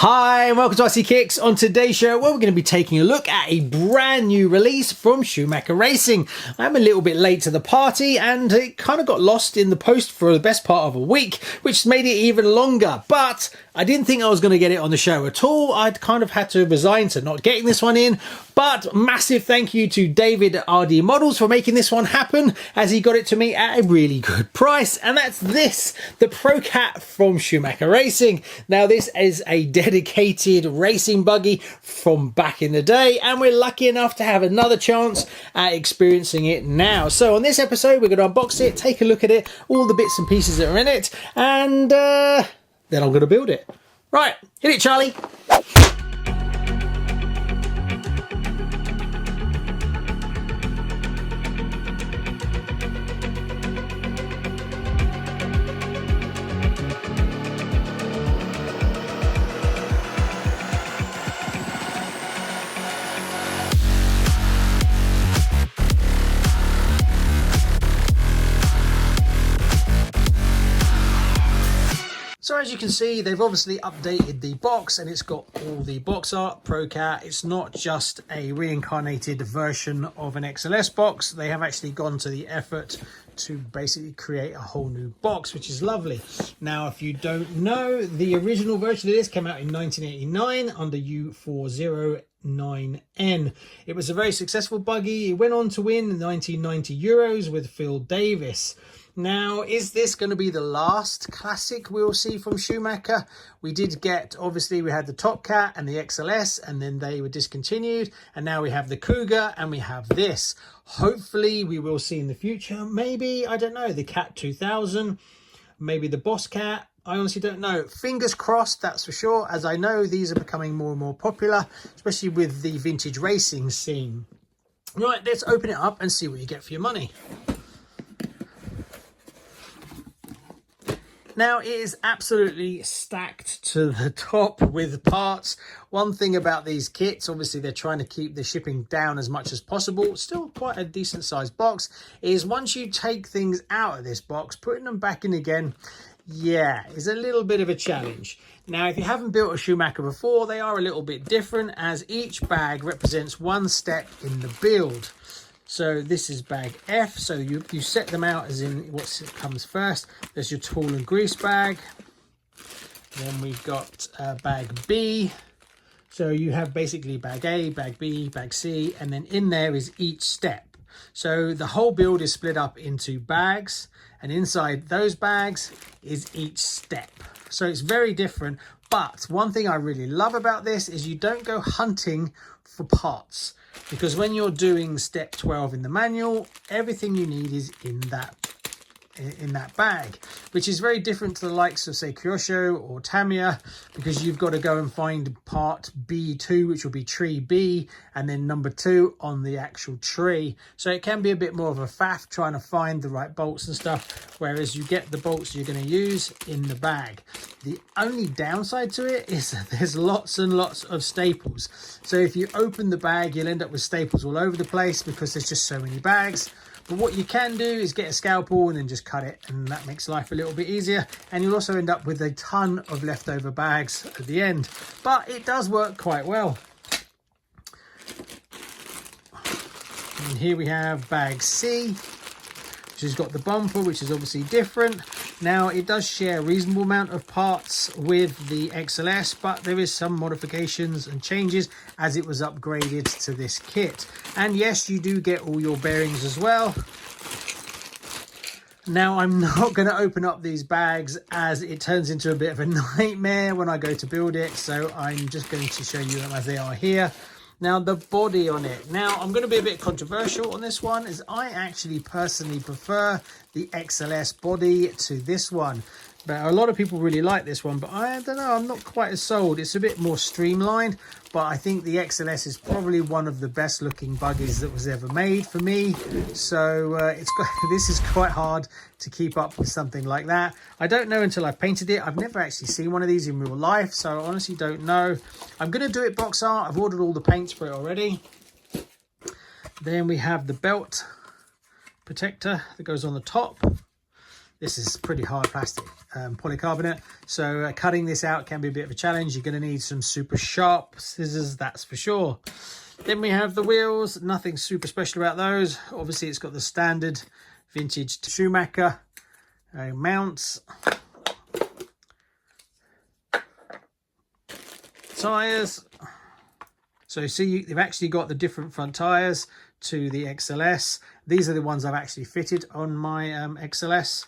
Hi and welcome to RCKicks. On today's show, we're going to be taking a look at a brand new release from Schumacher Racing. I'm a little bit late to the party and it kind of got lost in the post for the best part of a week, which made it even longer. But I didn't think I was going to get it on the show at all. I'd kind of had to resign to not getting this one in. But massive thank you to David at RD Models for making this one happen, as he got it to me at a really good price. And that's this, the Pro Cat from Schumacher Racing. Now this is a dedicated racing buggy from back in the day, and we're lucky enough to have another chance at experiencing it now. So on this episode, we're going to unbox it, take a look at it, all the bits and pieces that are in it, and then I'm going to build it. Right, hit it, Charlie. So as you can see, they've obviously updated the box and it's got all the box art, Pro Cat. It's not just a reincarnated version of an XLS box. They have actually gone to the effort to basically create a whole new box, which is lovely. Now, if you don't know, the original version of this came out in 1989 under U409N. It was a very successful buggy. It went on to win the 1990 Euros with Phil Davis. Now, is this going to be the last classic we'll see from Schumacher? We did get, obviously, we had the Top Cat and the XLS, and then they were discontinued. And now we have the Cougar and we have this. Hopefully, we will see in the future, maybe, I don't know, the Cat 2000, maybe the Boss Cat. I honestly don't know. Fingers crossed, that's for sure, as I know these are becoming more and more popular, especially with the vintage racing scene. Right, let's open it up and see what you get for your money. Now, it is absolutely stacked to the top with parts. One thing about these kits, obviously they're trying to keep the shipping down as much as possible. Still quite a decent sized box. Is once you take things out of this box, putting them back in again, yeah, is a little bit of a challenge. Now, if you haven't built a Schumacher before, they are a little bit different, as each bag represents one step in the build. So this is bag F, so you set them out as in what comes first. There's your tool and grease bag. Then we've got bag B. So you have basically bag A, bag B, bag C, and then in there is each step. So the whole build is split up into bags, and inside those bags is each step. So it's very different, but one thing I really love about this is you don't go hunting for parts. Because when you're doing step 12 in the manual, everything you need is in that bag, which is very different to the likes of, say, Kyosho or Tamiya, because you've got to go and find part B2, which will be tree B, and then number 2 on the actual tree. So it can be a bit more of a faff trying to find the right bolts and stuff, whereas you get the bolts you're going to use in the bag. The only downside to it is that there's lots and lots of staples. So if you open the bag, you'll end up with staples all over the place because there's just so many bags. But what you can do is get a scalpel and then just cut it, and that makes life a little bit easier. And you'll also end up with a ton of leftover bags at the end. But it does work quite well. And here we have bag C, which has got the bumper, which is obviously different. Now, it does share a reasonable amount of parts with the XLS, but there is some modifications and changes as it was upgraded to this kit. And yes, you do get all your bearings as well. Now, I'm not going to open up these bags as it turns into a bit of a nightmare when I go to build it. So I'm just going to show you them as they are here. Now, the body on it. Now, I'm going to be a bit controversial on this one, as I actually personally prefer the XLS body to this one. But a lot of people really like this one, but I don't know, I'm not quite as sold. It's a bit more streamlined, but I think the XLS is probably one of the best looking buggies that was ever made for me. So this is quite hard to keep up with something like that. I don't know until I've painted it. I've never actually seen one of these in real life, so I honestly don't know. I'm going to do it box art. I've ordered all the paints for it already. Then we have the belt protector that goes on the top. This is pretty hard plastic, polycarbonate. So cutting this out can be a bit of a challenge. You're going to need some super sharp scissors, that's for sure. Then we have the wheels. Nothing super special about those. Obviously, it's got the standard vintage Schumacher mounts. Tyres. So you see, they've actually got the different front tyres to the XLS. These are the ones I've actually fitted on my XLS.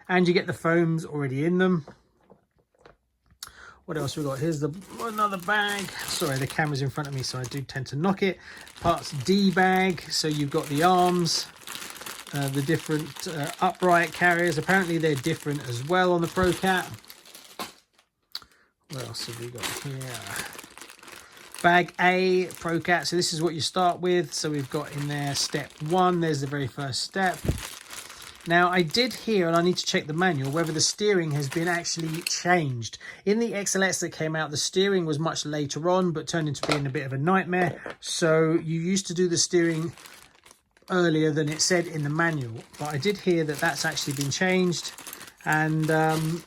And you get the foams already in them. What else we got? Here's another bag. Sorry, the camera's in front of me, so I do tend to knock it. Parts D bag. So you've got the arms, the different upright carriers. Apparently they're different as well on the ProCat. What else have we got here? Bag A, ProCat. So this is what you start with. So we've got in there step 1. There's the very first step. Now, I did hear, and I need to check the manual, whether the steering has been actually changed. In the XLS that came out, the steering was much later on, but turned into being a bit of a nightmare. So you used to do the steering earlier than it said in the manual. But I did hear that that's actually been changed, and the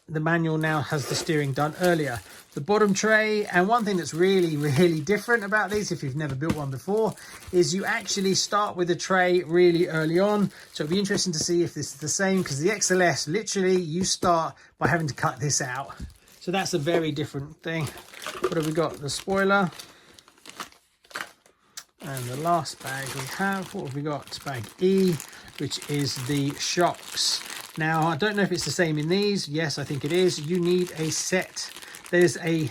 manual now has the steering done earlier. The bottom tray, and one thing that's really, really different about these, if you've never built one before, is you actually start with the tray really early on. So it'll be interesting to see if this is the same, because the XLS, literally, you start by having to cut this out. So that's a very different thing. What have we got? The spoiler. And the last bag we have, what have we got? Bag E, which is the shocks. Now, I don't know if it's the same in these. Yes, I think it is. You need a set. There's a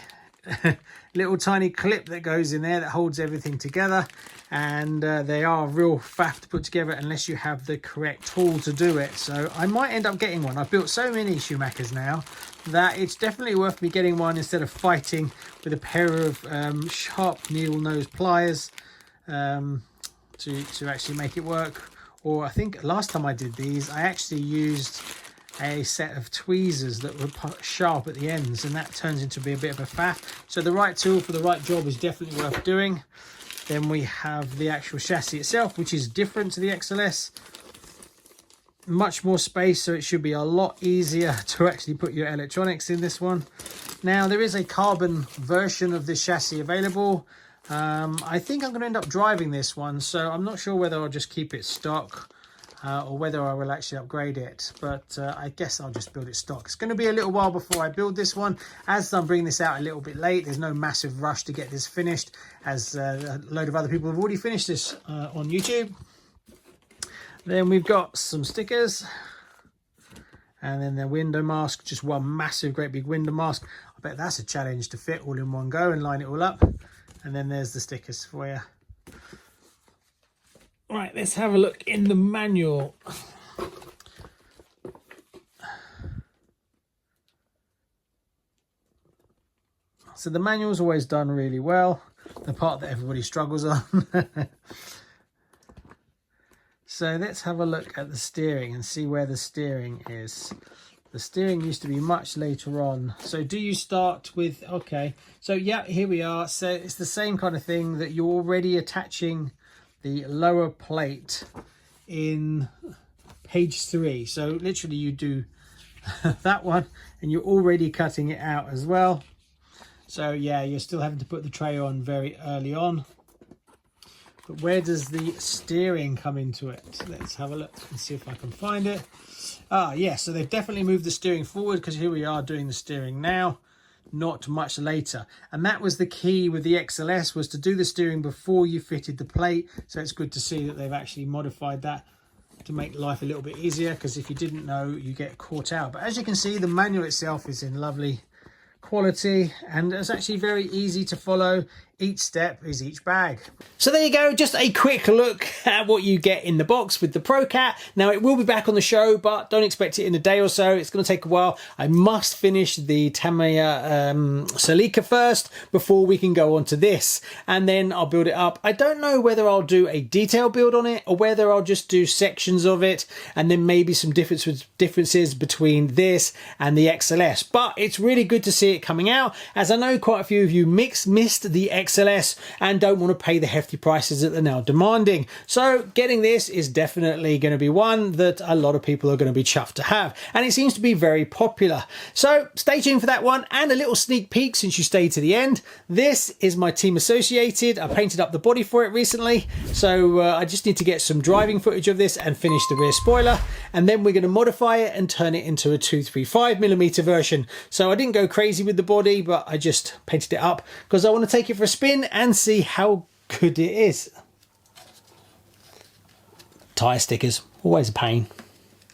little tiny clip that goes in there that holds everything together, and they are real faff to put together unless you have the correct tool to do it. So I might end up getting one. I've built so many Schumachers now that it's definitely worth me getting one instead of fighting with a pair of sharp needle nose pliers to actually make it work. Or I think last time I did these, I actually used a set of tweezers that were sharp at the ends, and that turns into be a bit of a faff. So the right tool for the right job is definitely worth doing. Then we have the actual chassis itself, which is different to the XLS. Much more space, so it should be a lot easier to actually put your electronics in this one. Now, there is a carbon version of this chassis available. I think I'm going to end up driving this one, so I'm not sure whether I'll just keep it stock or whether I will actually upgrade it, but I guess I'll just build it stock. It's going to be a little while before I build this one, as I'm bringing this out a little bit late. There's no massive rush to get this finished, as a load of other people have already finished this on YouTube. Then we've got some stickers, and then the window mask, just one massive great big window mask. I bet that's a challenge to fit all in one go and line it all up. And then there's the stickers for you. Right, let's have a look in the manual. So the manual's always done really well, the part that everybody struggles on. So let's have a look at the steering and see where the steering is. The steering used to be much later on. So do you start with, okay, so yeah, here we are. So it's the same kind of thing, that you're already attaching the lower plate in page 3. So literally you do that one, and you're already cutting it out as well. So yeah, you're still having to put the tray on very early on. But where does the steering come into it? So let's have a look and see if I can find it. Ah, yeah, so they've definitely moved the steering forward, because here we are doing the steering now, not much later. And that was the key with the XLS, was to do the steering before you fitted the plate. So it's good to see that they've actually modified that to make life a little bit easier, because if you didn't know, you get caught out. But as you can see, the manual itself is in lovely quality, and it's actually very easy to follow. Each step is each bag. So there you go, just a quick look at what you get in the box with the ProCat. Now, it will be back on the show, but don't expect it in a day or so. It's going to take a while. I must finish the Tamiya Celica first before we can go on to this, and then I'll build it up. I don't know whether I'll do a detailed build on it or whether I'll just do sections of it, and then maybe some differences between this and the XLS. But it's really good to see it coming out, as I know quite a few of you missed the XLS XLS and don't want to pay the hefty prices that they're now demanding. So getting this is definitely going to be one that a lot of people are going to be chuffed to have, and it seems to be very popular. So stay tuned for that one, and a little sneak peek since you stayed to the end. This is my Team Associated. I painted up the body for it recently, so I just need to get some driving footage of this and finish the rear spoiler, and then we're going to modify it and turn it into a 235mm version. So I didn't go crazy with the body, but I just painted it up because I want to take it for a spin and see how good it is. Tyre stickers, always a pain.